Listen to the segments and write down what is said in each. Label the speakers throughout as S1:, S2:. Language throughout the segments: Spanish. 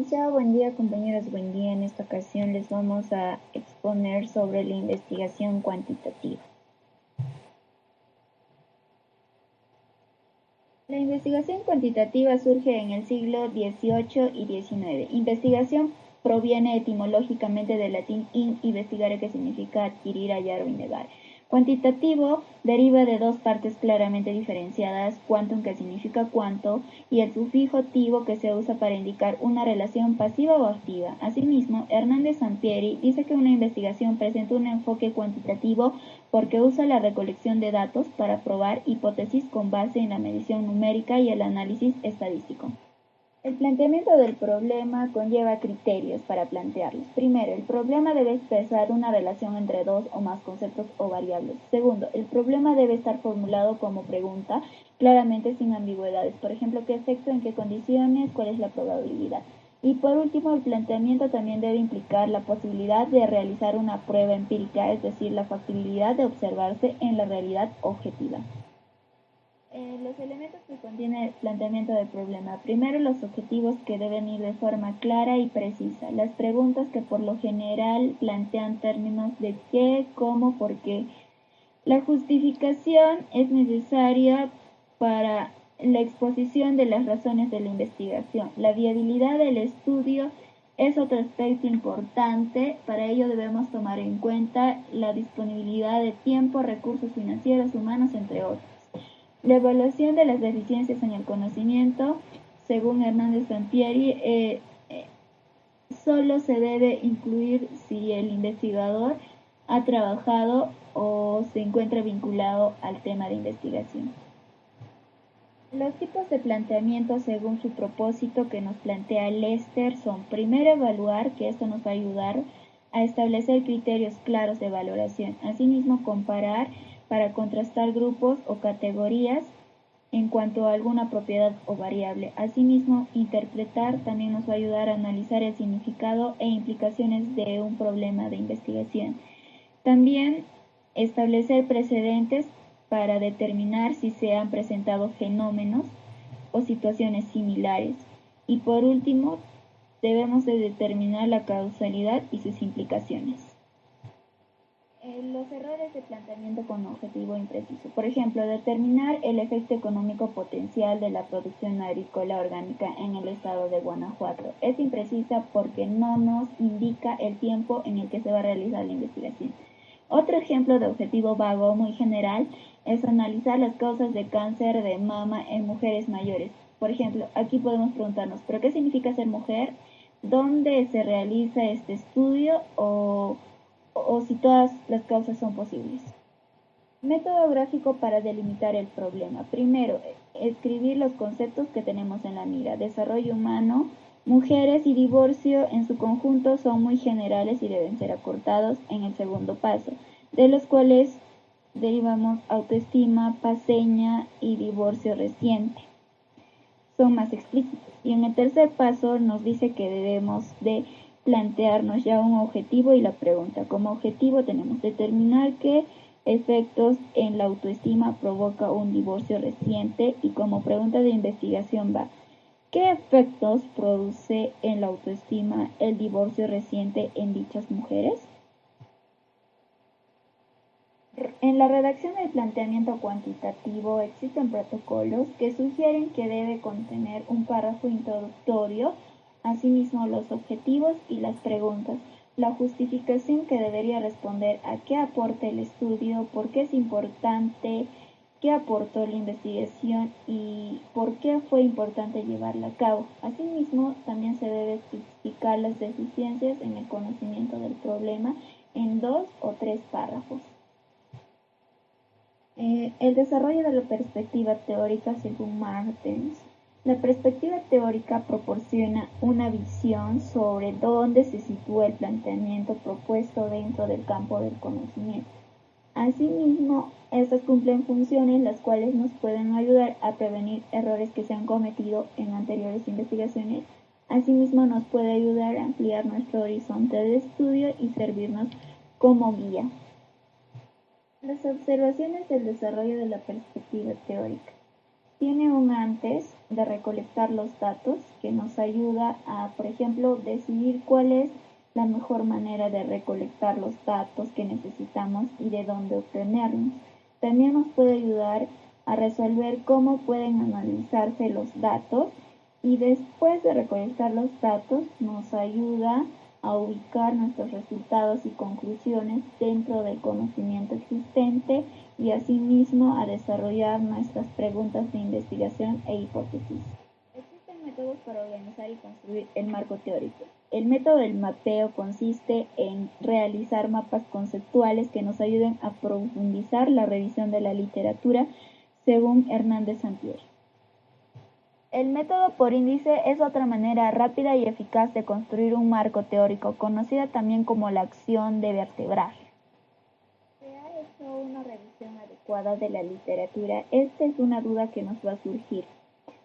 S1: Chao, buen día compañeros, buen día. En esta ocasión les vamos a exponer sobre la investigación cuantitativa. La investigación cuantitativa surge en el siglo XVIII y XIX. Investigación proviene etimológicamente del latín investigare, que significa adquirir, hallar o indagar. Cuantitativo deriva de dos partes claramente diferenciadas, quantum, que significa cuánto, y el sufijo tivo, que se usa para indicar una relación pasiva o activa. Asimismo, Hernández Sampieri dice que una investigación presenta un enfoque cuantitativo porque usa la recolección de datos para probar hipótesis con base en la medición numérica y el análisis estadístico. El planteamiento del problema conlleva criterios para plantearlos. Primero, el problema debe expresar una relación entre dos o más conceptos o variables. Segundo, el problema debe estar formulado como pregunta, claramente sin ambigüedades. Por ejemplo, ¿qué efecto, en qué condiciones, cuál es la probabilidad? Y por último, el planteamiento también debe implicar la posibilidad de realizar una prueba empírica, es decir, la factibilidad de observarse en la realidad objetiva. Los elementos que contiene el planteamiento del problema. Primero, los objetivos, que deben ir de forma clara y precisa. Las preguntas, que por lo general plantean términos de qué, cómo, por qué. La justificación es necesaria para la exposición de las razones de la investigación. La viabilidad del estudio es otro aspecto importante. Para ello debemos tomar en cuenta la disponibilidad de tiempo, recursos financieros, humanos, entre otros. La evaluación de las deficiencias en el conocimiento, según Hernández Sampieri, solo se debe incluir si el investigador ha trabajado o se encuentra vinculado al tema de investigación. Los tipos de planteamiento según su propósito que nos plantea Lester son: primero, evaluar, que esto nos va a ayudar a establecer criterios claros de valoración. Asimismo, comparar, para contrastar grupos o categorías en cuanto a alguna propiedad o variable. Asimismo, interpretar también nos va a ayudar a analizar el significado e implicaciones de un problema de investigación. También establecer precedentes para determinar si se han presentado fenómenos o situaciones similares. Y por último, debemos de determinar la causalidad y sus implicaciones. Los errores de planteamiento con objetivo impreciso. Por ejemplo, determinar el efecto económico potencial de la producción agrícola orgánica en el estado de Guanajuato. Es imprecisa porque no nos indica el tiempo en el que se va a realizar la investigación. Otro ejemplo de objetivo vago muy general es analizar las causas de cáncer de mama en mujeres mayores. Por ejemplo, aquí podemos preguntarnos: ¿pero qué significa ser mujer? ¿Dónde se realiza este estudio? O si todas las causas son posibles. Método gráfico para delimitar el problema. Primero, escribir los conceptos que tenemos en la mira. Desarrollo humano, mujeres y divorcio en su conjunto son muy generales y deben ser acortados en el segundo paso, de los cuales derivamos autoestima, paseña y divorcio reciente. Son más explícitos. Y en el tercer paso nos dice que debemos de plantearnos ya un objetivo y la pregunta. Como objetivo tenemos determinar qué efectos en la autoestima provoca un divorcio reciente, y como pregunta de investigación va: ¿qué efectos produce en la autoestima el divorcio reciente en dichas mujeres? En la redacción del planteamiento cuantitativo existen protocolos que sugieren que debe contener un párrafo introductorio, asimismo los objetivos y las preguntas, la justificación, que debería responder a qué aporta el estudio, por qué es importante, qué aportó la investigación y por qué fue importante llevarla a cabo. Asimismo, también se debe especificar las deficiencias en el conocimiento del problema en 2 o 3 párrafos. El desarrollo de la perspectiva teórica según Martens. La perspectiva teórica proporciona una visión sobre dónde se sitúa el planteamiento propuesto dentro del campo del conocimiento. Asimismo, estas cumplen funciones las cuales nos pueden ayudar a prevenir errores que se han cometido en anteriores investigaciones. Asimismo, nos puede ayudar a ampliar nuestro horizonte de estudio y servirnos como guía. Las observaciones del desarrollo de la perspectiva teórica. Tiene un antes de recolectar los datos que nos ayuda a, por ejemplo, decidir cuál es la mejor manera de recolectar los datos que necesitamos y de dónde obtenerlos. También nos puede ayudar a resolver cómo pueden analizarse los datos y después de recolectar los datos nos ayuda a ubicar nuestros resultados y conclusiones dentro del conocimiento existente y asimismo a desarrollar nuestras preguntas de investigación e hipótesis. Existen métodos para organizar y construir el marco teórico. El método del mapeo consiste en realizar mapas conceptuales que nos ayuden a profundizar la revisión de la literatura según Hernández Sampier. El método por índice es otra manera rápida y eficaz de construir un marco teórico, conocida también como la acción de vertebrar. ¿Se ha hecho una revisión adecuada de la literatura? Esta es una duda que nos va a surgir.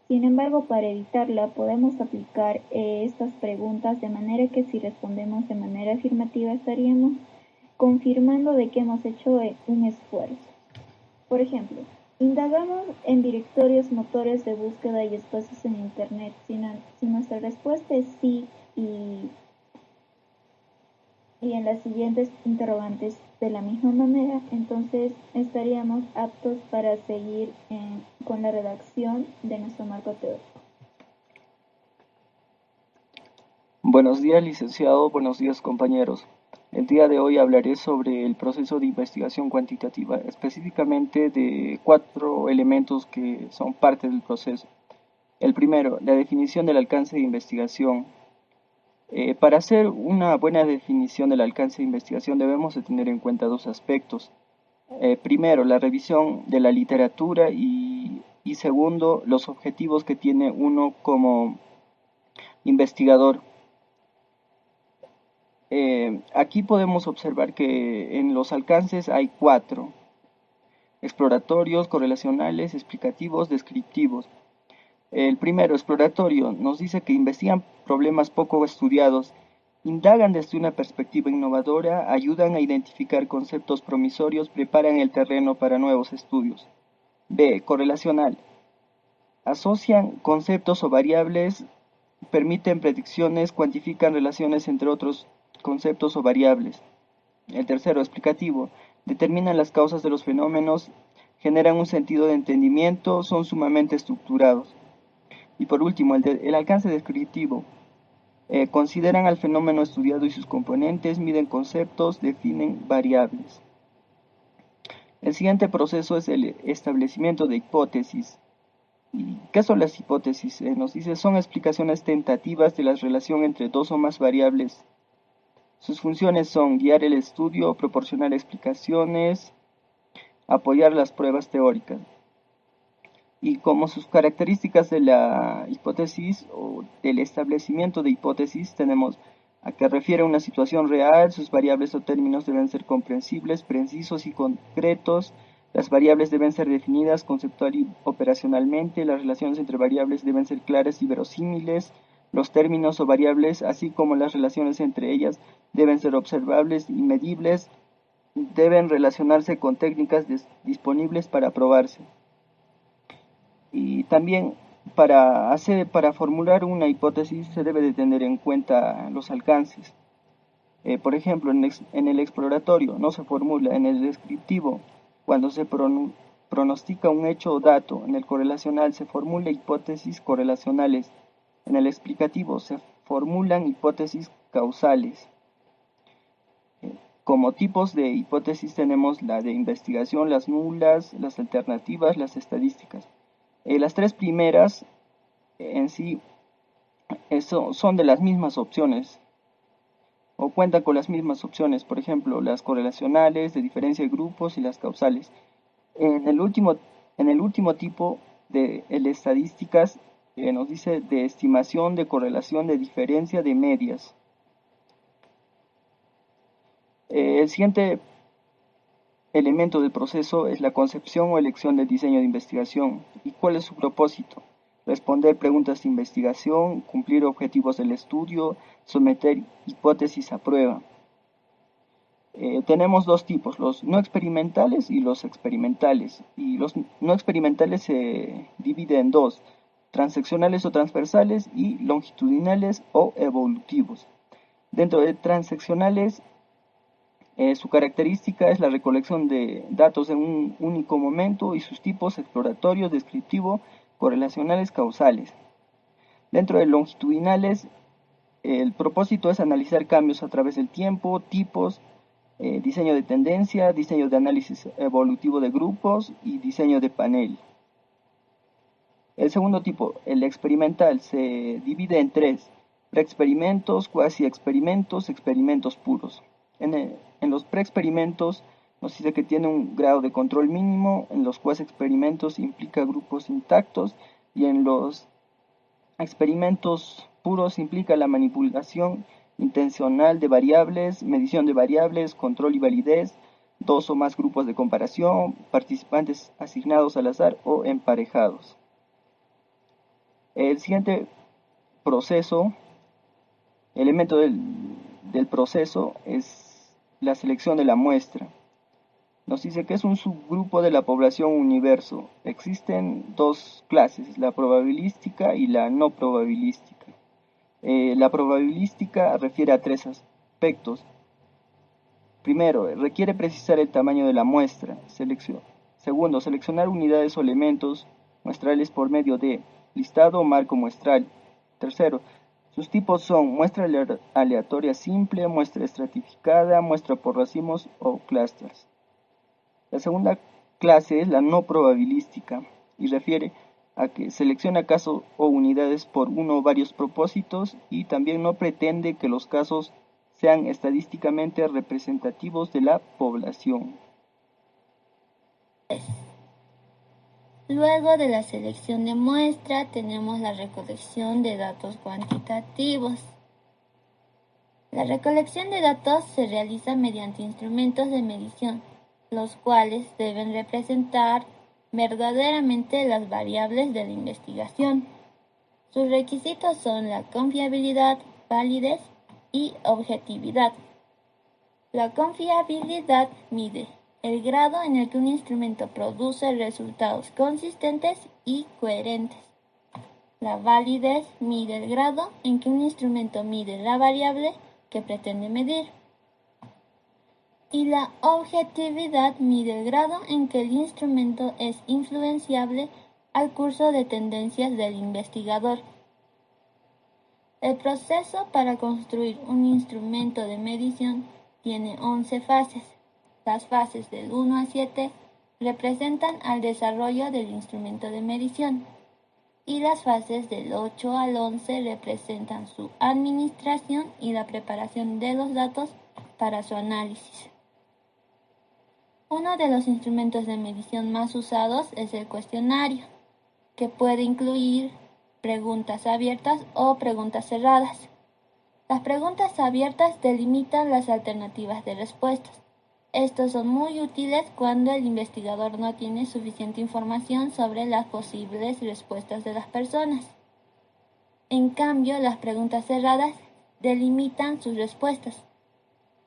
S1: Sin embargo, para evitarla, podemos aplicar estas preguntas de manera que si respondemos de manera afirmativa estaríamos confirmando de que hemos hecho un esfuerzo. Por ejemplo, indagamos en directorios, motores de búsqueda y espacios en Internet. Si nuestra respuesta es sí y en las siguientes interrogantes de la misma manera, entonces estaríamos aptos para seguir con la redacción de nuestro marco teórico.
S2: Buenos días, licenciado. Buenos días, compañeros. El día de hoy hablaré sobre el proceso de investigación cuantitativa, específicamente de 4 elementos que son parte del proceso. El primero, la definición del alcance de investigación. Para hacer una buena definición del alcance de investigación debemos de tener en cuenta 2 aspectos. Primero, la revisión de la literatura y segundo, los objetivos que tiene uno como investigador. Aquí podemos observar que en los alcances hay 4: exploratorios, correlacionales, explicativos, descriptivos. El primero, exploratorio, nos dice que investigan problemas poco estudiados, indagan desde una perspectiva innovadora, ayudan a identificar conceptos promisorios, preparan el terreno para nuevos estudios. B, correlacional, asocian conceptos o variables, permiten predicciones, cuantifican relaciones entre otros conceptos o variables. El tercero, explicativo, determinan las causas de los fenómenos, generan un sentido de entendimiento, son sumamente estructurados. Y por último, el alcance descriptivo, consideran al fenómeno estudiado y sus componentes, miden conceptos, definen variables. El siguiente proceso es el establecimiento de hipótesis. ¿Y qué son las hipótesis? Nos dice, son explicaciones tentativas de la relación entre dos o más variables. Sus funciones son guiar el estudio, proporcionar explicaciones, apoyar las pruebas teóricas. Y como sus características de la hipótesis o del establecimiento de hipótesis tenemos a que refiere a una situación real, sus variables o términos deben ser comprensibles, precisos y concretos, las variables deben ser definidas conceptual y operacionalmente, las relaciones entre variables deben ser claras y verosímiles, los términos o variables, así como las relaciones entre ellas, deben ser observables y medibles, deben relacionarse con técnicas disponibles para probarse. Y también para formular una hipótesis se debe de tener en cuenta los alcances. Por ejemplo, en el exploratorio no se formula, en el descriptivo, cuando se pronostica un hecho o dato, en el correlacional se formula hipótesis correlacionales, en el explicativo se formulan hipótesis causales. Como tipos de hipótesis tenemos la de investigación, las nulas, las alternativas, las estadísticas. Las 3 primeras en sí son de las mismas opciones o cuentan con las mismas opciones, por ejemplo, las correlacionales, de diferencia de grupos y las causales. En el último tipo de estadísticas nos dice de estimación, de correlación, de diferencia, de medias. El siguiente elemento del proceso es la concepción o elección del diseño de investigación. ¿Y cuál es su propósito? Responder preguntas de investigación, cumplir objetivos del estudio, someter hipótesis a prueba. Tenemos dos tipos, los no experimentales y los experimentales. Y los no experimentales se dividen en dos, transeccionales o transversales y longitudinales o evolutivos. Dentro de transeccionales, su característica es la recolección de datos en un único momento y sus tipos exploratorios, descriptivo, correlacionales, causales. Dentro de longitudinales, el propósito es analizar cambios a través del tiempo, tipos, diseño de tendencia, diseño de análisis evolutivo de grupos y diseño de panel. El segundo tipo, el experimental, se divide en tres: preexperimentos, cuasi-experimentos, experimentos puros. En los preexperimentos nos dice que tiene un grado de control mínimo, en los cuasi-experimentos implica grupos intactos y en los experimentos puros implica la manipulación intencional de variables, medición de variables, control y validez, dos o más grupos de comparación, participantes asignados al azar o emparejados. El siguiente proceso, elemento del proceso es la selección de la muestra. Nos dice que es un subgrupo de la población universo. Existen dos clases, la probabilística y la no probabilística. La probabilística refiere a tres aspectos. Primero, requiere precisar el tamaño de la muestra. Segundo, seleccionar unidades o elementos muestrales por medio de listado o marco muestral. Tercero, sus tipos son muestra aleatoria simple, muestra estratificada, muestra por racimos o clusters. La segunda clase es la no probabilística y refiere a que selecciona casos o unidades por uno o varios propósitos y también no pretende que los casos sean estadísticamente representativos de la población.
S3: Luego de la selección de muestra tenemos la recolección de datos cuantitativos. La recolección de datos se realiza mediante instrumentos de medición, los cuales deben representar verdaderamente las variables de la investigación. Sus requisitos son la confiabilidad, validez y objetividad. La confiabilidad mide el grado en el que un instrumento produce resultados consistentes y coherentes. La validez mide el grado en que un instrumento mide la variable que pretende medir. Y la objetividad mide el grado en que el instrumento es influenciable al curso de tendencias del investigador. El proceso para construir un instrumento de medición tiene 11 fases. Las fases del 1 a 7 representan al desarrollo del instrumento de medición y las fases del 8 al 11 representan su administración y la preparación de los datos para su análisis. Uno de los instrumentos de medición más usados es el cuestionario, que puede incluir preguntas abiertas o preguntas cerradas. Las preguntas abiertas delimitan las alternativas de respuestas. Estos son muy útiles cuando el investigador no tiene suficiente información sobre las posibles respuestas de las personas. En cambio, las preguntas cerradas delimitan sus respuestas.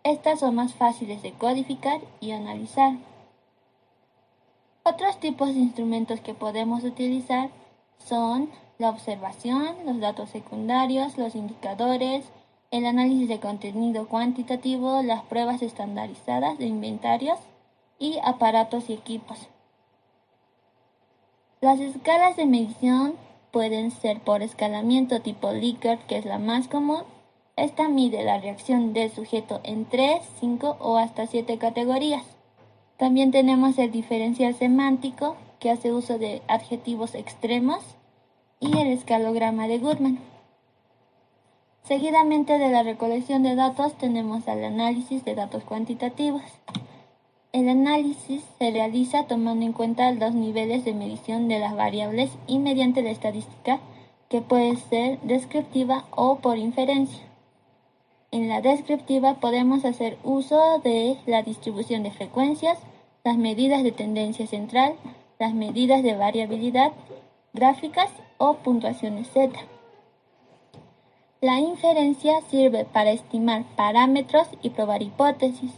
S3: Estas son más fáciles de codificar y analizar. Otros tipos de instrumentos que podemos utilizar son la observación, los datos secundarios, los indicadores, el análisis de contenido cuantitativo, las pruebas estandarizadas de inventarios y aparatos y equipos. Las escalas de medición pueden ser por escalamiento tipo Likert, que es la más común. Esta mide la reacción del sujeto en 3, 5 o hasta 7 categorías. También tenemos el diferencial semántico, que hace uso de adjetivos extremos, y el escalograma de Goodman. Seguidamente de la recolección de datos tenemos el análisis de datos cuantitativos. El análisis se realiza tomando en cuenta los niveles de medición de las variables y mediante la estadística, que puede ser descriptiva o por inferencia. En la descriptiva podemos hacer uso de la distribución de frecuencias, las medidas de tendencia central, las medidas de variabilidad, gráficas o puntuaciones Z. La inferencia sirve para estimar parámetros y probar hipótesis.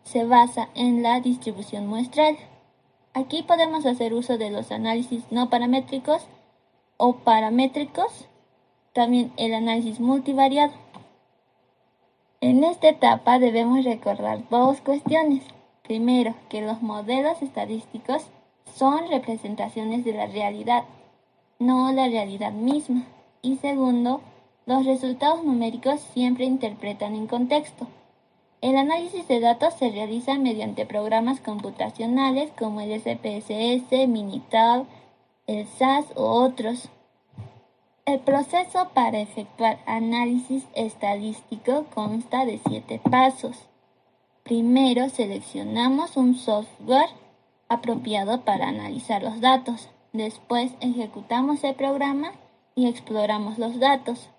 S3: se basa en la distribución muestral. Aquí podemos hacer uso de los análisis no paramétricos o paramétricos, también el análisis multivariado. En esta etapa debemos recordar dos cuestiones. Primero, que los modelos estadísticos son representaciones de la realidad, no la realidad misma. Y segundo, los resultados numéricos siempre interpretan en contexto. El análisis de datos se realiza mediante programas computacionales como el SPSS, Minitab, el SAS u otros. El proceso para efectuar análisis estadístico consta de 7 pasos. Primero, seleccionamos un software apropiado para analizar los datos. Después, ejecutamos el programa y exploramos los datos.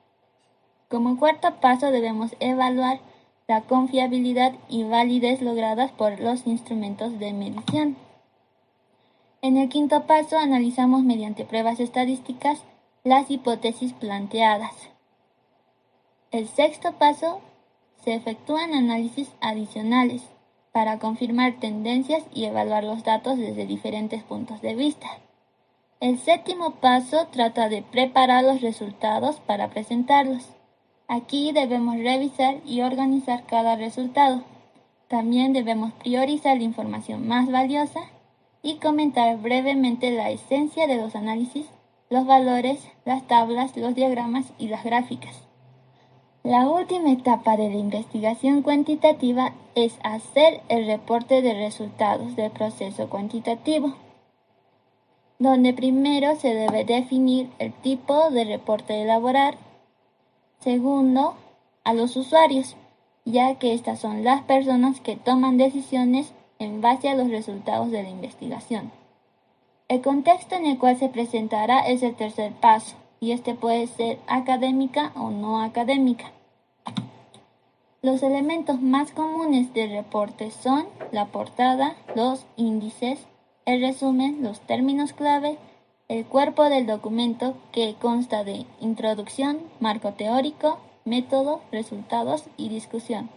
S3: Como cuarto paso, debemos evaluar la confiabilidad y validez logradas por los instrumentos de medición. En el quinto paso, analizamos mediante pruebas estadísticas las hipótesis planteadas. El sexto paso, se efectúan análisis adicionales para confirmar tendencias y evaluar los datos desde diferentes puntos de vista. El séptimo paso trata de preparar los resultados para presentarlos. Aquí debemos revisar y organizar cada resultado. También debemos priorizar la información más valiosa y comentar brevemente la esencia de los análisis, los valores, las tablas, los diagramas y las gráficas. La última etapa de la investigación cuantitativa es hacer el reporte de resultados del proceso cuantitativo, donde primero se debe definir el tipo de reporte a elaborar. Segundo, a los usuarios, ya que estas son las personas que toman decisiones en base a los resultados de la investigación. El contexto en el cual se presentará es el tercer paso, y este puede ser académica o no académica. Los elementos más comunes del reporte son la portada, los índices, el resumen, los términos clave, el cuerpo del documento que consta de introducción, marco teórico, método, resultados y discusión,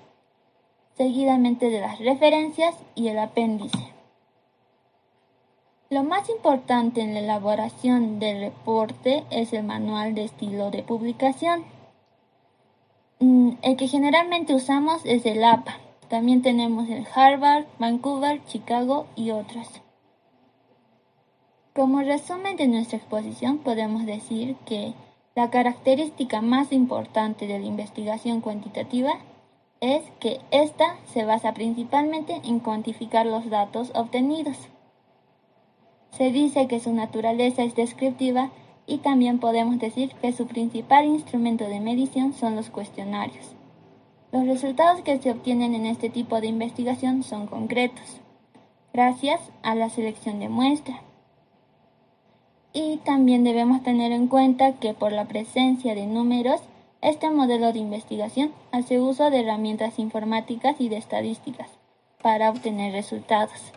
S3: seguidamente de las referencias y el apéndice. Lo más importante en la elaboración del reporte es el manual de estilo de publicación. El que generalmente usamos es el APA. También tenemos el Harvard, Vancouver, Chicago y otros. Como resumen de nuestra exposición, podemos decir que la característica más importante de la investigación cuantitativa es que ésta se basa principalmente en cuantificar los datos obtenidos. Se dice que su naturaleza es descriptiva y también podemos decir que su principal instrumento de medición son los cuestionarios. Los resultados que se obtienen en este tipo de investigación son concretos, gracias a la selección de muestra. Y también debemos tener en cuenta que por la presencia de números, este modelo de investigación hace uso de herramientas informáticas y de estadísticas para obtener resultados.